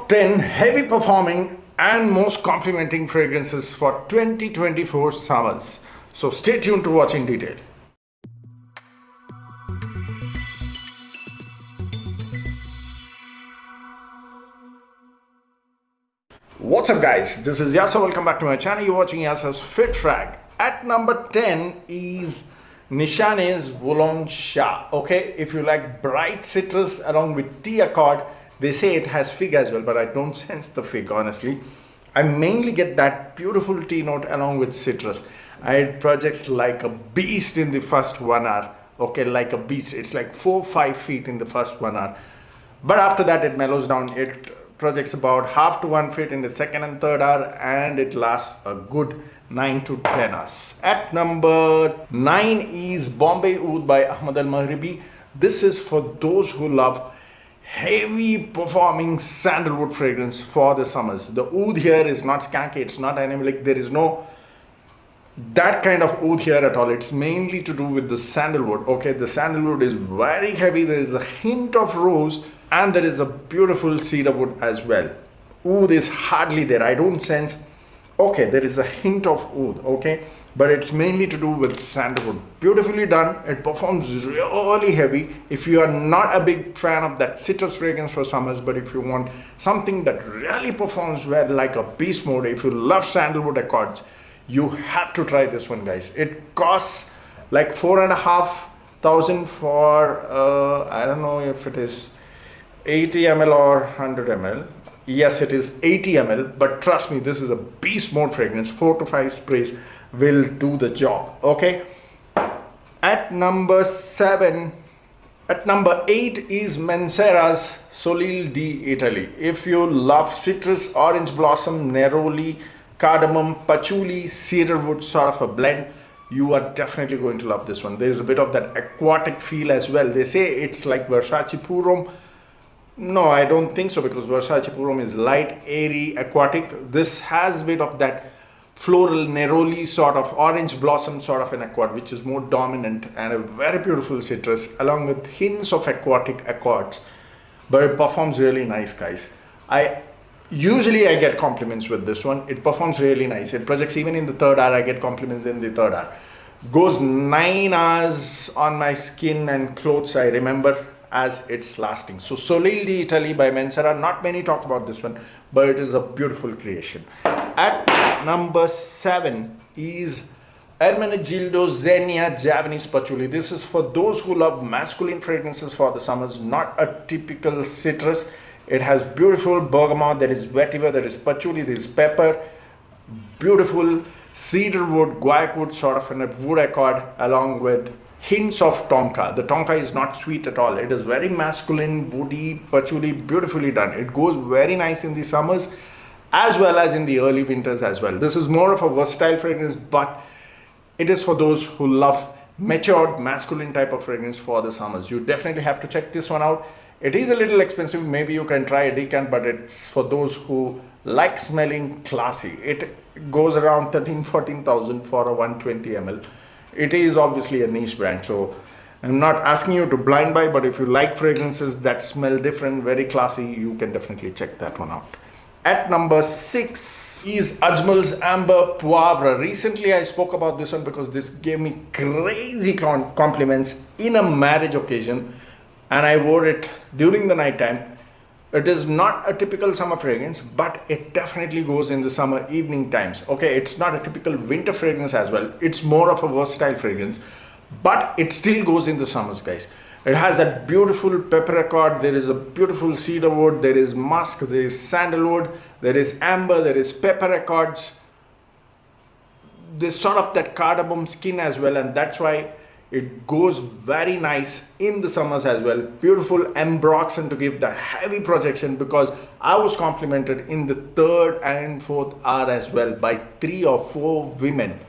Top 10 heavy performing and most complimenting fragrances for 2024 summers. So stay tuned to watch in detail. What's up guys, this is Yasa. Welcome back to my channel. You're watching Yasa's Fit Frag. At number 10 is Nishan's Wulong Shah. Okay, if you like bright citrus along with tea accord, they say it has fig as well, but I don't sense the fig honestly. I mainly get that beautiful tea note along with citrus. I had projects like a beast in the first 1 hour. Okay, like a beast. It's like 4-5 feet in the first 1 hour. But after that it mellows down. It projects about half to 1 feet in the second and third hour, and it lasts a good 9 to 10 hours. At number 9 is Bombay Oud by Ahmad Al-Maghribi. This is for those who love heavy performing sandalwood fragrance for the summers. The oud here is not skanky, it's not animalic, there is no that kind of oud here at all. It's mainly to do with the sandalwood. Okay, the sandalwood is very heavy, there is a hint of rose, and there is a beautiful cedar wood as well. Oud is hardly there, I don't sense. Okay, there is a hint of oud, okay, but it's mainly to do with sandalwood. Beautifully done. It performs really heavy. If you are not a big fan of that citrus fragrance for summers, but if you want something that really performs well like a beast mode, if you love sandalwood accords, you have to try this one guys. It costs like 4,500 for I don't know if it is 80 ml or 100 ml. Yes, it is 80 ml, but trust me, this is a beast mode fragrance. 4 to 5 sprays will do the job. Okay, at number 8 is Mancera's Sosol Italy. If you love citrus, orange blossom, neroli, cardamom, patchouli, cedarwood sort of a blend, you are definitely going to love this one. There is a bit of that aquatic feel as well. They say it's like Versace Purum. No, I don't think so, because Versace Purum is light, airy, aquatic. This has a bit of that floral neroli sort of orange blossom sort of an accord, which is more dominant, and a very beautiful citrus along with hints of aquatic accords. But it performs really nice guys. Usually I get compliments with this one. It performs really nice. It projects even in the third hour. I get compliments in the third hour. Goes 9 hours on my skin and clothes, I remember, as it's lasting. So Sosol Italy by Mancera, not many talk about this one, but it is a beautiful creation. At number 7 is Armani Ildo Zenia Javanese Patchouli. This is for those who love masculine fragrances for the summers, not a typical citrus. It has beautiful bergamot, there is vetiver, there is patchouli, there is pepper, beautiful cedar wood, guaiac wood sort of a wood accord, along with hints of tonka. The tonka is not sweet at all. It is very masculine, woody, patchouli, beautifully done. It goes very nice in the summers as well as in the early winters as well. This is more of a versatile fragrance, but it is for those who love matured masculine type of fragrance for the summers. You definitely have to check this one out. It is a little expensive. Maybe you can try a decant, but it's for those who like smelling classy. It goes around 13,000-14,000 for a 120 ml. It is obviously a niche brand, so I'm not asking you to blind buy, but if you like fragrances that smell different, very classy, you can definitely check that one out. At number 6 is Ajmal Amber Poivre. Recently I spoke about this one because this gave me crazy compliments in a marriage occasion, and I wore it during the night time. It is not a typical summer fragrance, but it definitely goes in the summer evening times. Okay, it's not a typical winter fragrance as well. It's more of a versatile fragrance, but it still goes in the summers guys. It has that beautiful pepper accord, there is a beautiful cedar wood, there is musk, there is sandalwood, there is amber, there is pepper accords. There's sort of that cardamom skin as well, and that's why it goes very nice in the summers as well. Beautiful ambroxan to give that heavy projection, because I was complimented in the third and fourth hour as well by 3 or 4 women.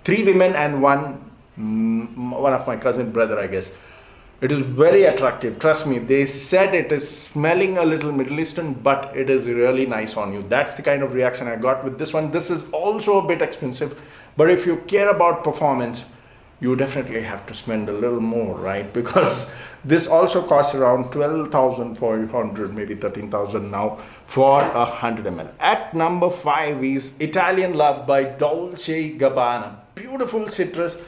3 women and one of my cousin brother, I guess. It is very attractive, trust me. They said it is smelling a little Middle Eastern, but it is really nice on you. That's the kind of reaction I got with this one. This is also a bit expensive, but if you care about performance, you definitely have to spend a little more, right? Because this also costs around 12,500, maybe 13,000 now for 100 ml. At number 5 is Italian Love by Dolce Gabbana. Beautiful citrus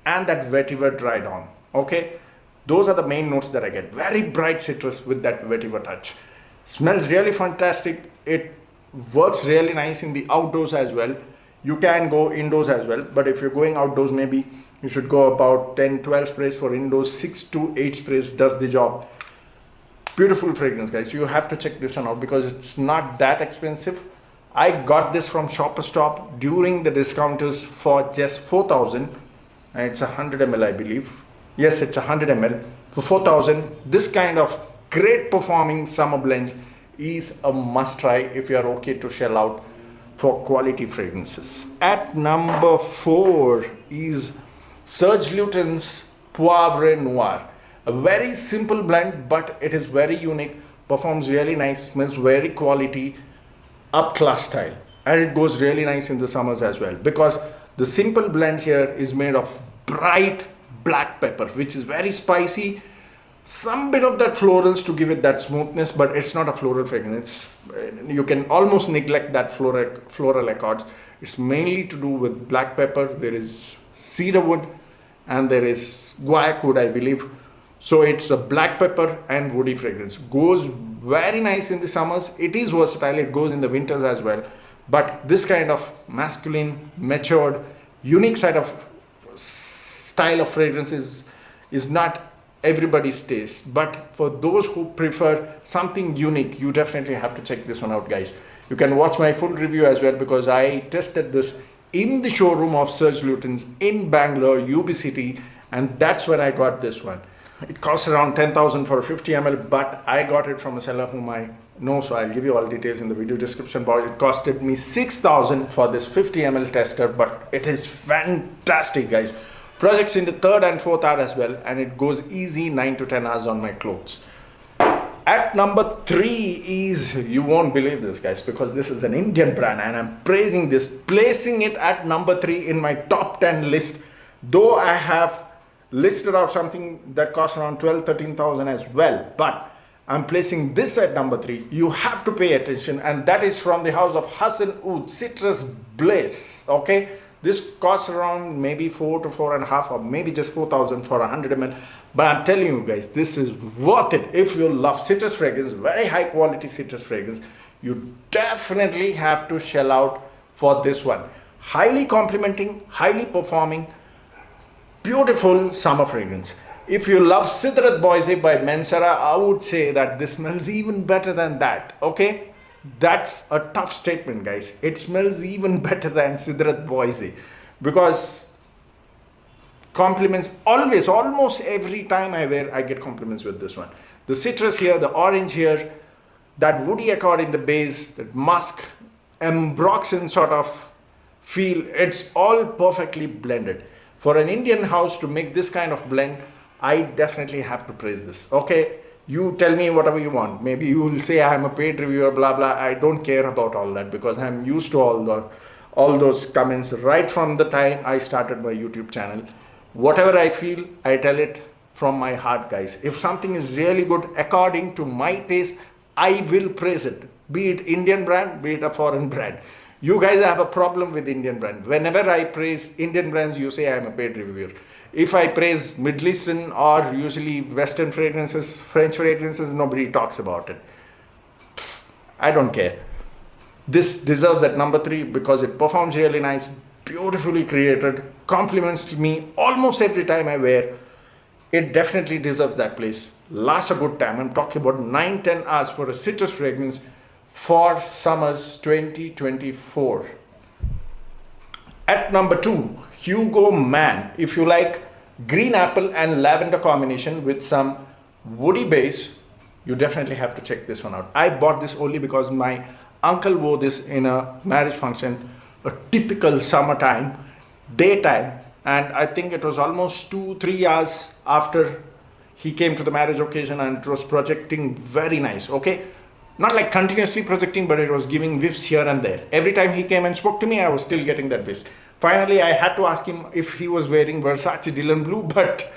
and that vetiver dried on. Okay, those are the main notes that I get. Very bright citrus with that vetiver touch. Smells really fantastic. It works really nice in the outdoors as well. You can go indoors as well, but if you're going outdoors, maybe you should go about 10-12 sprays for indoors. 6 to 8 sprays does the job. Beautiful fragrance, guys. You have to check this one out because it's not that expensive. I got this from Shopper Stop during the discounters for just 4,000, and it's 100 ml, I believe. Yes, it's 100 ml for 4,000. This kind of great performing summer blends is a must try if you are okay to shell out for quality fragrances. At number 4 is Serge Lutens Poivre Noir. A very simple blend, but it is very unique, performs really nice, smells very quality, up class style, and it goes really nice in the summers as well because the simple blend here is made of bright black pepper, which is very spicy. Some bit of that florals to give it that smoothness, but it's not a floral fragrance. You can almost neglect that floral accords. It's mainly to do with black pepper. There is cedar wood and there is guaiac wood, I believe. So it's a black pepper and woody fragrance. Goes very nice in the summers. It is versatile. It goes in the winters as well. But this kind of masculine, matured, unique side of style of fragrance is not everybody's taste, but for those who prefer something unique, you definitely have to check this one out, guys. You can watch my full review as well because I tested this in the showroom of Serge Lutens in Bangalore, UB City, and that's where I got this one. It costs around 10,000 for a 50 ml, but I got it from a seller whom I know, so I'll give you all details in the video description box. It costed me 6,000 for this 50 ml tester, but it is fantastic, guys. Projects in the 3rd and 4th hour as well, and it goes easy 9 to 10 hours on my clothes. At number 3 is, you won't believe this, guys, because this is an Indian brand and I'm praising this, placing it at number 3 in my top 10 list, though I have listed out something that costs around 12,000-13,000 as well, but I'm placing this at number 3. You have to pay attention, and that is from the house of Hassen Oud Citrus Bliss. Okay, this costs around maybe 4 to 4.5 or maybe just 4,000 for 100 ml. But I'm telling you guys, this is worth it. If you love citrus fragrance, very high quality citrus fragrance, you definitely have to shell out for this one. Highly complimenting, highly performing, beautiful summer fragrance. If you love Sidrat Boise by Mensera, I would say that this smells even better than that. Okay, that's a tough statement, guys. It smells even better than Sidrat Boise because compliments always, almost every time I wear, I get compliments with this one. The citrus here, the orange here, that woody accord in the base, that musk, ambroxan sort of feel, it's all perfectly blended. For an Indian house to make this kind of blend, I definitely have to praise this. Okay, you tell me whatever you want. Maybe you will say I'm a paid reviewer, blah blah. I don't care about all that because I'm used to all those comments right from the time I started my YouTube channel. Whatever I feel, I tell it from my heart, guys. If something is really good according to my taste, I will praise it. Be it Indian brand, be it a foreign brand. You guys have a problem with Indian brand. Whenever I praise Indian brands, you say I'm a paid reviewer. If I praise Middle Eastern or usually Western fragrances, French fragrances, nobody talks about it. I don't care. This deserves at number 3 because it performs really nice, beautifully created, compliments me almost every time I wear. It definitely deserves that place. Lasts a good time. I'm talking about 9-10 hours for a citrus fragrance for summers 2024. At number 2, Hugo Man. If you like green apple and lavender combination with some woody base, you definitely have to check this one out. I bought this only because my uncle wore this in a marriage function, a typical summertime, daytime, and I think it was almost 2-3 hours after he came to the marriage occasion, and it was projecting very nice. Okay, not like continuously projecting, but it was giving whiffs here and there. Every time he came and spoke to me, I was still getting that whiff. Finally, I had to ask him if he was wearing Versace Dylan Blue, but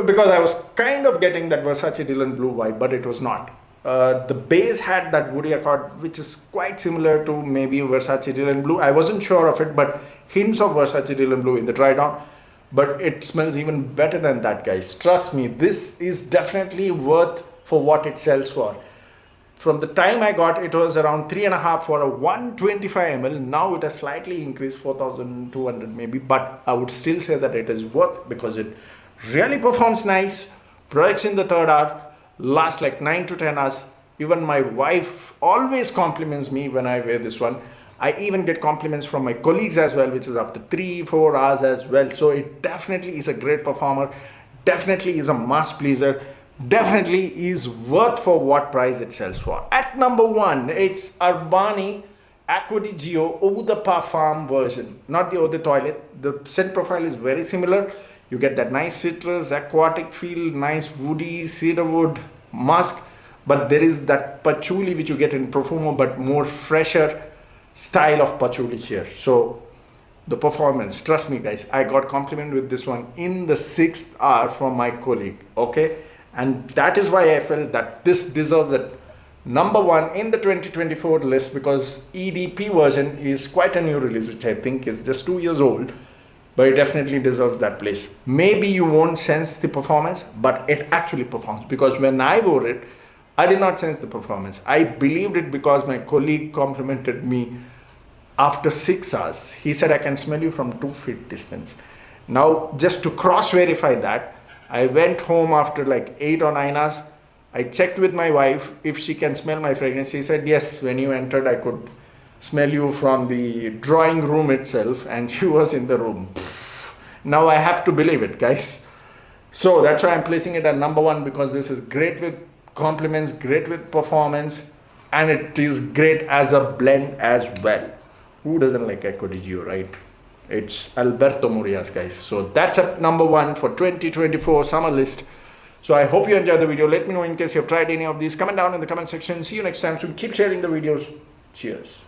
because I was kind of getting that Versace Dylan Blue vibe, but it was not. The base had that woody accord, which is quite similar to maybe Versace Dylan Blue. I wasn't sure of it, but hints of Versace Dylan Blue in the dry down. But it smells even better than that, guys. Trust me, this is definitely worth for what it sells for. From the time I got it was around 3.5 for a 125 ml. Now it has slightly increased, 4,200 maybe, but I would still say that it is worth because it really performs nice, projects in the third hour, lasts like 9 to 10 hours. Even my wife always compliments me when I wear this one. I even get compliments from my colleagues as well, which is after 3-4 hours as well. So it definitely is a great performer, definitely is a mass pleaser, definitely is worth for what price it sells for. At number 1, it's Armani Acqua di Gio Eau de Parfum version, not the Eau de Toilette. The scent profile is very similar. You get that nice citrus, aquatic feel, nice woody, cedarwood, musk, but there is that patchouli which you get in Perfume, but more fresher style of patchouli here. So the performance, trust me guys, I got compliment with this one in the 6th hour from my colleague, okay? And that is why I felt that this deserves a number 1 in the 2024 list, because EDP version is quite a new release, which I think is just 2 years old, but it definitely deserves that place. Maybe you won't sense the performance, but it actually performs, because when I wore it, I did not sense the performance. I believed it because my colleague complimented me after 6 hours. He said, I can smell you from 2 feet distance. Now, just to cross-verify that, I went home after like 8 or 9 hours. I checked with my wife if she can smell my fragrance. She said, yes, when you entered, I could smell you from the drawing room itself, and she was in the room. Now I have to believe it, guys. So that's why I'm placing it at number 1, because this is great with compliments, great with performance, and it is great as a blend as well. Who doesn't like Acqua di Gio, right? It's Alberto Murias, guys. So that's at number 1 for 2024 summer list. So I hope you enjoyed the video. Let me know in case you have tried any of these. Comment down in the comment section. See you next time. So keep sharing the videos. Cheers.